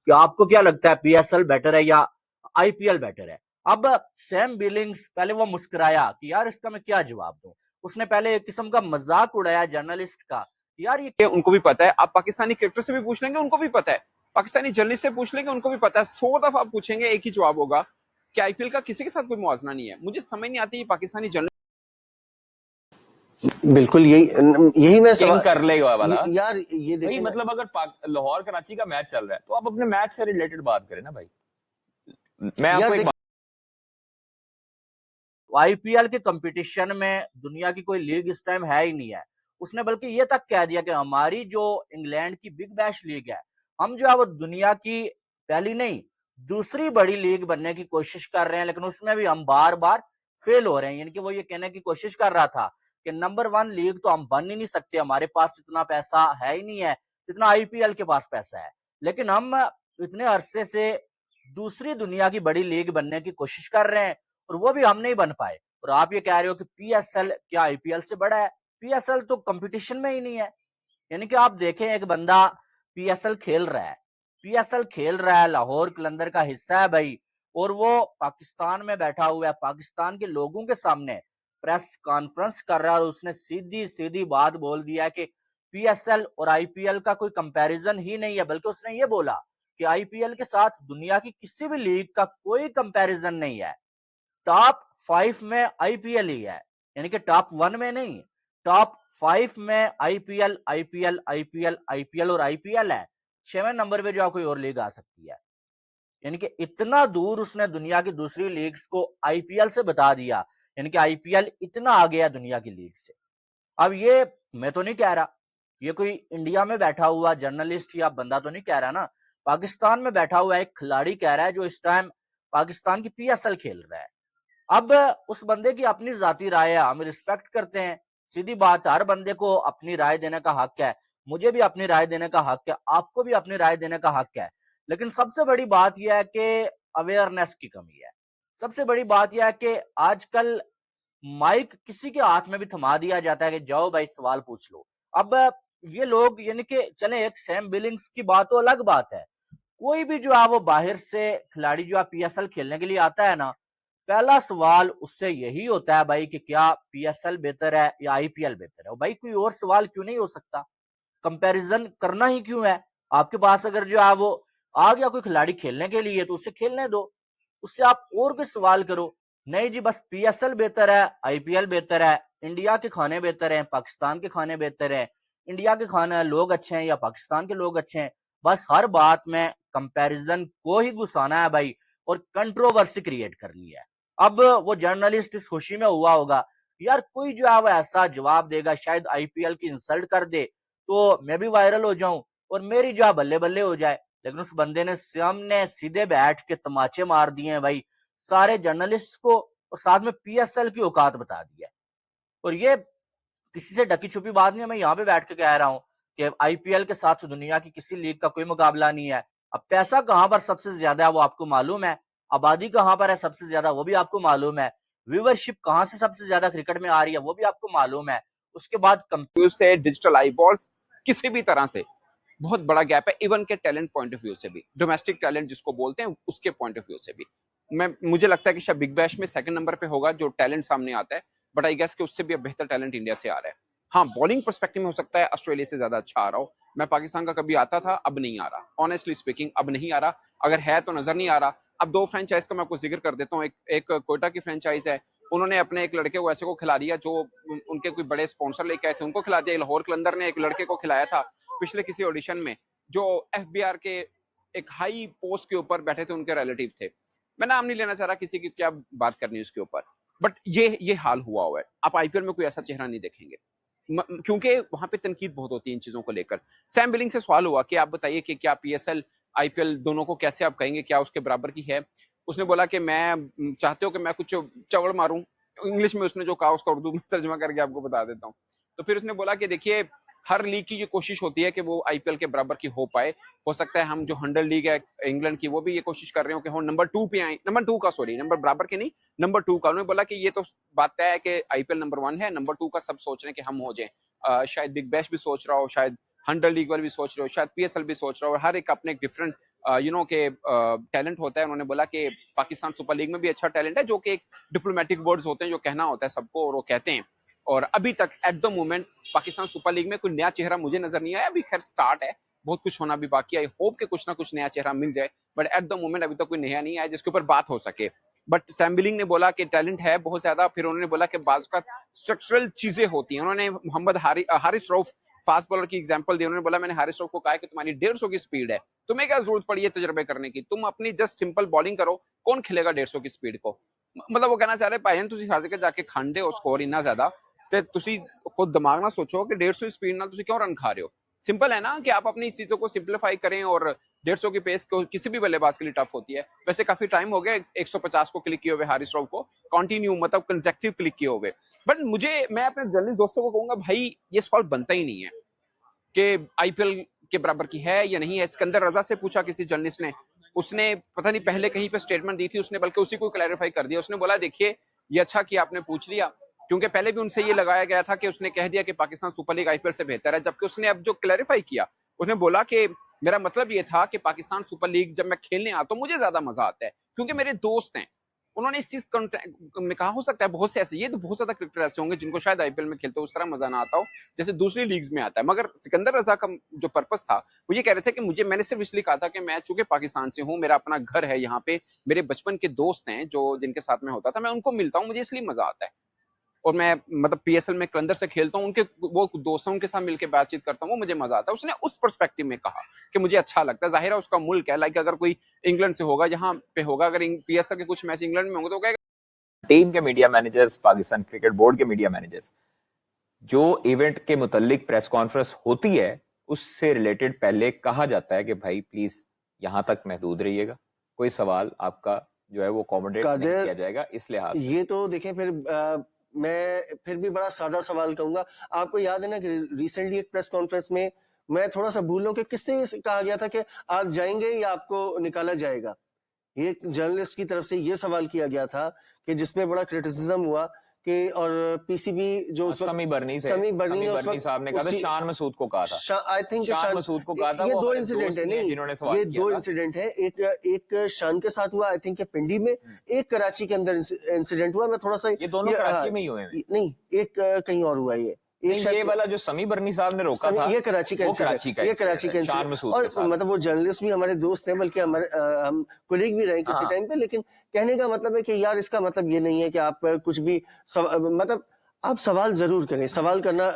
कि आपको क्या लगता है पीएसएल बेटर है या आईपीएल बेटर है। अब सैम बिलिंग्स पहले वो मुस्कुराया कि यार इसका मैं क्या जवाब दूं। उसने पहले एक किस्म का मजाक उड़ाया जर्नलिस्ट का, यार ये उनको भी पता है। आप पाकिस्तानी क्रिकेटर से भी पूछ लेंगे, उनको भी पता है। पाकिस्तानी जर्नलिस्ट से पूछ लेंगे, उनको भी पता है। 100 दफा आप पूछेंगे, एक ही जवाब होगा कि आईपीएल का किसी के साथ कोई मुआवजा नहीं है। मुझे समझ नहीं आती ये पाकिस्तानी जर्नलिस्ट। बिल्कुल यही मैं किंग कर लेगा वाला यार ये भाई, देखिए मतलब अगर लाहौर कराची का मैच चल रहा है तो आप अपने मैच से रिलेटेड बात करें ना भाई। मैं आपको एक आईपीएल के कंपटीशन में दुनिया की कोई लीग इस टाइम है ही नहीं है। उसने बल्कि ये तक कह दिया कि हमारी जो इंग्लैंड की बिग बैश लीग है, हम जो है वो दुनिया की पहली नहीं दूसरी बड़ी लीग बनने की कोशिश कर रहे हैं, लेकिन उसमें भी हम बार बार फेल हो रहे हैं। यानी कि वो ये कहने की कोशिश कर रहा था कि नंबर 1 लीग तो हम बन ही नहीं सकते, हमारे पास इतना पैसा है ही नहीं है जितना आईपीएल के पास पैसा है। लेकिन हम इतने अरसे से दूसरी दुनिया की बड़ी लीग बनने की कोशिश कर रहे हैं और वो भी हम नहीं बन पाए। और आप ये कह रहे हो कि पीएसएल क्या आईपीएल से बड़ा है? पीएसएल तो कंपटीशन में ही नहीं है। यानी कि आप देखें एक बंदा पीएसएल खेल रहा है, पीएसएल खेल रहा है, लाहौर कलंदर का हिस्सा है भाई, और वो पाकिस्तान में बैठा हुआ है, पाकिस्तान के लोगों के सामने प्रेस कॉन्फ्रेंस कर रहा है और उसने सीधी सीधी बात बोल दिया है कि पीएसएल और आईपीएल का कोई कंपैरिजन ही नहीं है। बल्कि उसने ये बोला कि आईपीएल के साथ दुनिया की किसी भी लीग का कोई कंपैरिजन नहीं है। टॉप 5 में आईपीएल ही है, यानी कि टॉप 1 में नहीं, टॉप 5 में आईपीएल आईपीएल आईपीएल आईपीएल और आईपीएल है। 6वें नंबर पे जो कोई और लीग आ सकती है। यानी कि इतना दूर उसने दुनिया की दूसरी लीग्स को आईपीएल से बता दिया। यानी कि आईपीएल इतना आ गया दुनिया की लीग से। अब ये मैं तो नहीं कह रहा, ये कोई इंडिया में बैठा हुआ जर्नलिस्ट या बंदा तो नहीं कह रहा ना, पाकिस्तान में बैठा हुआ एक खिलाड़ी कह रहा है जो इस टाइम पाकिस्तान की पीएसएल खेल रहा है। अब उस बंदे की अपनी जाती राय है, हम रिस्पेक्ट करते हैं। सीधी बात, हर बंदे को अपनी राय देने का हक है, मुझे भी अपनी राय देने का हक है, आपको भी अपनी राय देने का हक है। लेकिन सबसे बड़ी बात यह है कि अवेयरनेस की कमी है। सबसे बड़ी बात यह है कि आजकल माइक किसी के हाथ में भी थमा दिया जाता है कि जाओ भाई सवाल पूछ लो। अब ये लोग यानी कि चले, एक सैम बिलिंग्स की बात तो अलग बात है, कोई भी जो है वो बाहर से खिलाड़ी जो है पीएसएल खेलने के लिए आता है ना, पहला सवाल उससे यही होता है भाई कि क्या पीएसएल बेहतर है या आईपीएल बेहतर है। भाई कोई और सवाल क्यों नहीं हो सकता? कंपैरिजन करना ही क्यों है? आपके पास अगर जो है वो आ गया कोई खिलाड़ी खेलने के लिए तो उसे खेलने दो, उससे आप और कोई सवाल करो। नहीं जी, बस पीएसएल बेहतर है, आईपीएल बेहतर है, इंडिया के खाने बेहतर हैं, पाकिस्तान के खाने बेहतर हैं, इंडिया के खाने लोग अच्छे हैं या पाकिस्तान के लोग अच्छे हैं। बस हर बात में कंपैरिजन को ही घुसाना है भाई, और कंट्रोवर्सी क्रिएट करनी है। अब वो जर्नलिस्ट इस खुशी में हुआ होगा यार कोई जो है वो ऐसा जवाब देगा शायद आईपीएल की इंसल्ट कर दे तो मैं भी वायरल हो जाऊं और मेरी जो बल्ले बल्ले हो जाए। लेकिन उस बंदे ने सामने सीधे बैठ के तमाचे मार दिए हैं भाई सारे जर्नलिस्ट को, और साथ में पीएसएल की औकात बता दी है। और ये किसी से ढकी छुपी बात नहीं है, मैं यहाँ पे बैठ के कह रहा हूँ कि आईपीएल के साथ दुनिया की किसी लीग का कोई मुकाबला नहीं है। अब पैसा कहाँ पर सबसे ज्यादा है वो आपको मालूम है, आबादी कहाँ पर है सबसे ज्यादा वो भी आपको मालूम है, व्यूवरशिप कहाँ से सबसे ज्यादा क्रिकेट में आ रही है वो भी आपको मालूम है। उसके बाद से डिजिटल आई बॉल्स किसी भी तरह से बहुत बड़ा गैप है। इवन के टैलेंट पॉइंट ऑफ व्यू से भी, डोमेस्टिक टैलेंट जिसको बोलते हैं उसके पॉइंट ऑफ व्यू से भी, मुझे लगता है कि शायद बिग बैश में सेकंड नंबर पे होगा जो टैलेंट सामने आता है। बट आई गेस कि उससे भी अब बेहतर टैलेंट इंडिया से आ रहा है। हाँ, बॉलिंग पर्सपेक्टिव में हो सकता है ऑस्ट्रेलिया से ज्यादा अच्छा आ रहा हो। मैं पाकिस्तान का कभी आता था, अब नहीं आ रहा। ऑनेस्टली स्पीकिंग अब नहीं आ रहा, अगर है तो नजर नहीं आ रहा। अब 2 फ्रेंचाइज का मैं आपको जिक्र कर देता हूँ। एक कोयटा की फ्रेंचाइज है, उन्होंने अपने एक लड़के को ऐसे को खिला दिया जो उनके कोई बड़े स्पॉन्सर लेके आए थे, उनको खिला दिया। लाहौर कलंदर ने एक लड़के को खिलाया था पिछले किसी ऑडिशन में, जो एफबीआर के एक हाई पोस्ट के ऊपर बैठे थे, उनके रिलेटिव थे। मैं नाम नहीं लेना चाह रहा, किसी की क्या बात करनी उसके ऊपर, बट ये हाल हुआ हुआ है। आप आईपीएल में कोई ऐसा चेहरा नहीं देखेंगे, क्योंकि वहां पे तनकीद बहुत होती है इन चीजों को लेकर। सैम बिलिंग से सवाल हुआ कि आप बताइए कि क्या पीएसएल आईपीएल दोनों को कैसे आप कहेंगे, क्या उसके बराबर की है? उसने बोला कि मैं चाहते हो कि मैं कुछ चवड़ मारूं। इंग्लिश में उसने जो कहा उसका उर्दू में तर्जुमा करके आपको बता देता हूँ। तो फिर उसने बोला कि देखिए, हर लीग की ये कोशिश होती है कि वो आईपीएल के बराबर की हो पाए। हो सकता है हम जो 100 लीग है इंग्लैंड की, वो भी ये कोशिश कर रहे हो कि हम नंबर 2 पे आए, नंबर 2 का, सॉरी, नंबर बराबर के नहीं, नंबर 2 का। उन्होंने बोला कि ये तो बात तय है कि आईपीएल नंबर 1 है, नंबर 2 का सब सोच रहे हैं कि हम हो जाएं। शायद बिग बैश भी सोच रहा हो, शायद 100 लीग वाले भी सोच रहे हो, शायद PSL भी सोच रहे हो, और हर एक अपने एक डिफरेंट के टैलेंट होता है। उन्होंने बोला कि पाकिस्तान सुपर लीग में भी अच्छा टैलेंट है, जो कि एक डिप्लोमेटिक वर्ड्स होते हैं जो कहना होता है सबको, और वो कहते हैं। और अभी तक at the moment Pakistan super league में कोई नया चेहरा मुझे नजर नहीं आया। अभी खैर स्टार्ट है, बहुत कुछ होना भी बाकी है। आई होप कि कुछ ना कुछ नया चेहरा मिल जाए, बट एट द मोमेंट अभी तक कोई नया नहीं आया जिसके ऊपर बात हो सके। बट सैम बिलिंग ने बोला कि टैलेंट है बहुत ज्यादा। फिर उन्होंने बोला कि बाज का स्ट्रक्चरल चीजें होती हैं। उन्होंने मोहम्मद हारिस रऊफ फास्ट बॉलर की एग्जांपल दी। उन्होंने बोला मैंने हारिस रऊफ को कहा कि तुम्हारी 150 की स्पीड है, तुम्हें क्या जरूरत पड़ी है तजुर्बे करने की, तुम अपनी जस्ट सिंपल बॉलिंग करो, कौन खेलेगा 150 की स्पीड को। मतलब वो कहना चाह रहे भाईजान ਤੁਸੀਂ ਹਰ ਜਗ੍ਹਾ ਜਾ ਕੇ ਖਾਂਦੇ ਹੋ ਸਕੋਰ ਇੰਨਾ ਜ਼ਿਆਦਾ ਤੇ ਤੁਸੀਂ खुद दिमाग ना सोचो कि 150 स्पीड ना ਤੁਸੀਂ क्यों रन खा रहे हो। सिंपल है ना कि आप अपनी चीजों को सिंप्लीफाई करें, और 150 की पेस को किसी भी बल्लेबाज के लिए टफ होती है। वैसे काफी टाइम हो गया 150 को क्लिक किए हुए हारिस रऊफ को, कंटिन्यू मतलब कंसेक्टिव क्लिक किए हुए। बट मैं अपने जर्नलिस्ट दोस्तों को कहूंगा भाई ये सवाल बनता ही नहीं है कि IPL के बराबर की है या नहीं है। सिकंदर रजा से पूछा किसी जर्नलिस्ट ने, उसने पता नहीं पहले कहीं पे स्टेटमेंट दी थी, उसने बल्कि उसी को क्लैरिफाई कर दिया। उसने बोला देखिए ये अच्छा कि आपने पूछ लिया, क्योंकि पहले भी उनसे ये लगाया गया था कि उसने कह दिया कि पाकिस्तान सुपर लीग IPL से बेहतर है, जबकि उसने अब जो क्लैरिफाई किया उसने बोला कि मेरा मतलब ये था कि पाकिस्तान सुपर लीग जब मैं खेलने आता हूँ मुझे ज्यादा मजा आता है क्योंकि मेरे दोस्त हैं। उन्होंने इस चीज में कहा हो सकता है बहुत से ऐसे, ये तो बहुत ज्यादा क्रिकेटर ऐसे होंगे जिनको शायद IPL में खेलते हो उस तरह मजा ना आता हो जैसे दूसरी लीग्स में आता है। मगर सिकंदर रजा का जो पर्पस था वो ये कह रहे थे कि मैंने सिर्फ इसलिए कहा था कि मैं चूंकि पाकिस्तान से हूँ, मेरा अपना घर है यहाँ पे, मेरे बचपन के दोस्त हैं जो जिनके साथ में होता था, मैं उनको मिलता हूँ, मुझे इसलिए मजा आता है। और मैं मतलब PSL में कलंदर से खेलता हूँ, उनके वो दोस्तों के साथ मिलकर बातचीत करता हूँ, वो मुझे मजा आता है। उसने उस पर्सपेक्टिव में कहा कि मुझे अच्छा लगता है। जाहिर है उसका मुल्क है, लाइक अगर कोई इंग्लैंड से होगा यहाँ पे होगा, अगर PSL के कुछ मैच इंग्लैंड में होंगे तो टीम के media managers, Pakistan cricket board के मीडिया मैनेजर्स, जो इवेंट के मुतालिक प्रेस कॉन्फ्रेंस होती है उससे रिलेटेड पहले कहा जाता है कि भाई प्लीज यहाँ तक महदूद रहिएगा, कोई सवाल आपका जो है वो अकोमोडेट नहीं किया जाएगा। इस लिहाज से ये तो देखें, फिर मैं फिर भी बड़ा सादा सवाल कहूंगा। आपको याद है ना कि रिसेंटली एक प्रेस कॉन्फ्रेंस में मैं थोड़ा सा भूल रहा हूं कि किससे कहा गया था कि आप जाएंगे या आपको निकाला जाएगा। ये जर्नलिस्ट की तरफ से ये सवाल किया गया था कि जिसमें बड़ा क्रिटिसिज्म हुआ कि, और PCB जो समी बर्नी साहब ने कहा था, शान मसूद को कहा था, आई थिंक शान मसूद को कहा था। ये दो इंसिडेंट है, नहीं ये दो इंसिडेंट है, एक शान के साथ हुआ आई थिंक पिंडी में, एक कराची के अंदर इंसिडेंट हुआ। मैं थोड़ा सा ये दोनों कराची में ही हुए हैं, नहीं एक कहीं और हुआ ये वाला जो समी बर्नी साहब ने रोका था ये कराची का इंसिडेंट। और मतलब वो जर्नलिस्ट भी हमारे दोस्त हैं, बल्कि हमारे हम कोलीग भी रहे किसी टाइम पे। लेकिन कहने का मतलब है कि यार इसका मतलब ये नहीं है कि आप कुछ भी मतलब आप सवाल जरूर करें, सवाल करना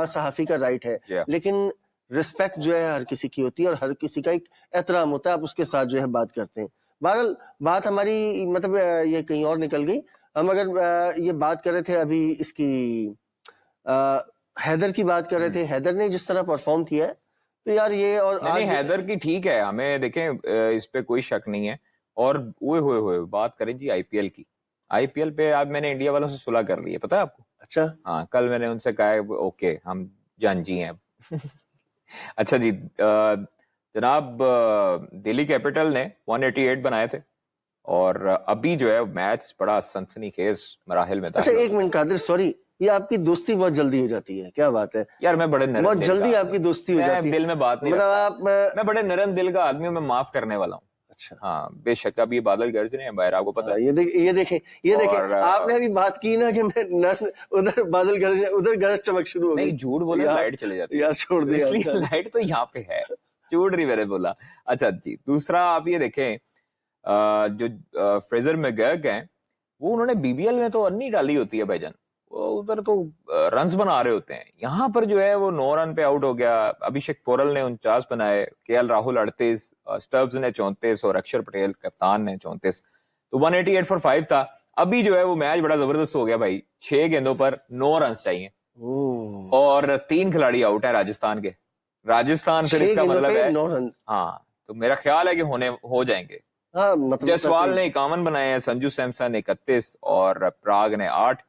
सहाफी का राइट है, लेकिन रिस्पेक्ट जो है हर किसी की होती है और हर किसी का एक एहतराम होता है, आप उसके साथ जो है बात करते हैं। बहरहाल बात हमारी मतलब ये कहीं और निकल गई। हम अगर ये बात कर रहे थे अभी इसकी हैदर की बात कर रहे थे, हैदर ने जिस तरह परफॉर्म किया है तो यार ये, और नहीं हैदर की ठीक है, हमें देखें इस पे कोई शक नहीं है। और हुए बात करें जी IPL की, IPL पे आज मैंने इंडिया वालों से सुलह कर ली है, पता है आपको? अच्छा हाँ, कल मैंने उनसे कहा ओके हम जानजी हैं। अच्छा जी, जनाब दिल्ली कैपिटल ने 188 बनाए थे और अभी जो है मैच बड़ा सनसनीखेज मराहिल में था। अच्छा एक मिनट कादिर, सॉरी, ये आपकी दोस्ती बहुत जल्दी हो जाती है, क्या बात है यार? मैं बड़े नरम, बहुत जल्दी आपकी दोस्ती हो जाती है, दिल में बात नहीं मतलब मैं बड़े नरम दिल का आदमी हूँ, मैं माफ करने वाला हूँ। अच्छा हाँ बेशक, अब ये बादल गरज रहे हैं बाहर, आपको पता है। ये देखें आपने अभी बात की ना कि मैं उधर बादल गरज, उधर गरज चमक शुरू हो गई। नहीं झूठ बोले लाइट चले जाती है यार, छोड़ दे, इसलिए लाइट तो यहाँ पे है, झूठ नहीं मैंने बोला। अच्छा जी, दूसरा आप ये देखें, जो फ्रेजर मैकगर्क हैं वो उन्होंने BBL में तो नहीं डाली होती है भाईजान, वो उधर तो रन्स बना रहे होते हैं। यहाँ पर जो है वो 9 रन पे आउट हो गया। अभिषेक पोरल ने 49 बनाए, KL राहुल 38, स्टब्स ने 34 और अक्षर पटेल कप्तान ने 34, तो 188 for 5 था। अभी जो है वो मैच बड़ा जबरदस्त हो गया भाई, 6 गेंदों पर 9 रन चाहिए और 3 खिलाड़ी आउट है राजस्थान के। राजस्थान फिर इसका मतलब है 9 रन, हाँ, तो मेरा ख्याल है कि हो जाएंगे। हाँ, मतलब जयसवाल ने 51 बनाए हैं, संजू सैमसन 31 और पराग ने 8,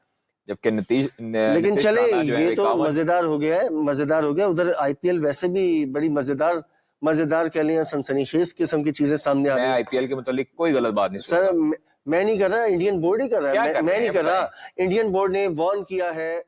जबकि लेकिन चले ये तो मजेदार हो गया। उधर IPL वैसे भी बड़ी मजेदार कह लिया, सनसनीखेज किस्म की चीजें सामने आ रही है। IPL के मुतालिक कोई गलत बात नहीं सर, मैं नहीं कर रहा, इंडियन बोर्ड ही कर रहा है, मैं नहीं कर रहा। इंडियन बोर्ड ने वार्न किया है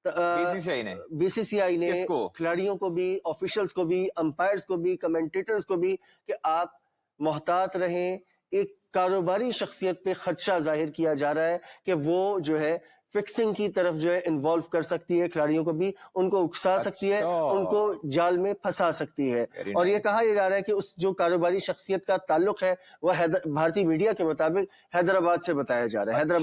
बीसीसीआई ने खिलाड़ियों को भी, ऑफिशियल्स को भी, अंपायर्स को भी, कमेंटेटर्स को भी कि आप मोहतात रहें। एक कारोबारी शख्सियत पे खदशा जाहिर किया जा रहा है कि वो जो है फिक्सिंग की तरफ जो है इन्वॉल्व कर सकती है, खिलाड़ियों को भी उनको उकसा सकती है, उनको जाल में फंसा सकती है। और ये कहा जा रहा है कि उस जो कारोबारी शख्सियत का ताल्लुक है वह भारतीय मीडिया के मुताबिक हैदराबाद से बताया जा रहा है। हैदराबाद